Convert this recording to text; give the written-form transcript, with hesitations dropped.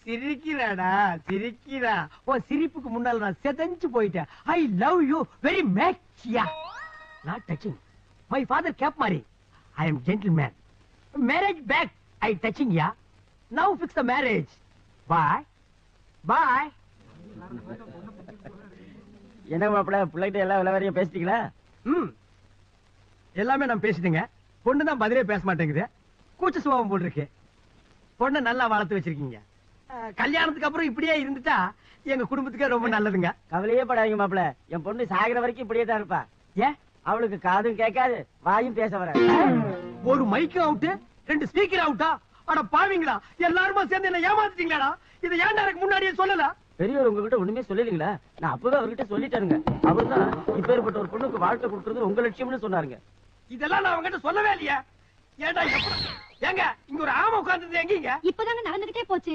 சிரிக்கிறாடா சிரிக்கிறா. உன் சிரிப்புக்கு முன்னால நான் செதஞ்சு போயிட்டேன். I love you very much. Yeah not touching. My father cap மாரி. I am gentleman. Marriage back I touching. Yeah now fix the marriage. Bye bye. என்ன மாப்பிள்ள பிள்ளைகிட்ட எல்லாம் விளையாடியும் பேசிட்டீங்களா? எல்லாமே நான் பேசிட்டேங்க. பொண்ணு தான் பதிலே பேச மாட்டேங்குது. கூச்ச சுபாவம் போட்டிருக்கு. பொண்ணை நல்லா வளர்த்து வச்சிருக்கீங்க. கல்யாணத்துக்கு அப்புறம் இப்படியே இருந்துட்டா எங்க குடும்பத்துக்கே ரொம்ப நல்லதுங்க. கவலையே படாதீங்க மாப்பிள்ள, என் பொண்ணு சாகிற வரைக்கும் இப்படியே தான் இருப்பா. ஏன் அவளுக்கு காதும் கேட்காது, வாயும் பேச வர. ஒரு மைக்கும் அவுட்டு, 2 ஸ்பீக்கர் அவுட்டா? அட பாவீங்களா, எல்லாருமா சேர்ந்து என்ன ஏமாத்திட்டீங்களாடா? இதை ஏன்டா எனக்கு முன்னாடியே சொல்லல? பெரியவர் உங்ககிட்ட ஒண்ணுமே சொல்லலீங்களா? நான் அப்பவே அவர்கிட்ட சொல்லிட்டாருங்க. அவர்தான் இப்பேற்பட்ட ஒரு பொண்ணுக்கு வாழ்க்கை கொடுக்கறது உங்க லட்சியம்னு சொன்னாருங்க. இதெல்லாம் நான் அவங்ககிட்ட சொல்லவே இல்லையா? ஏண்டா ஏங்க இங்க ஒரு ஆமை உட்கார்ந்தது எங்கீங்க? இப்பதாங்க நடந்துகிட்டே போச்சு.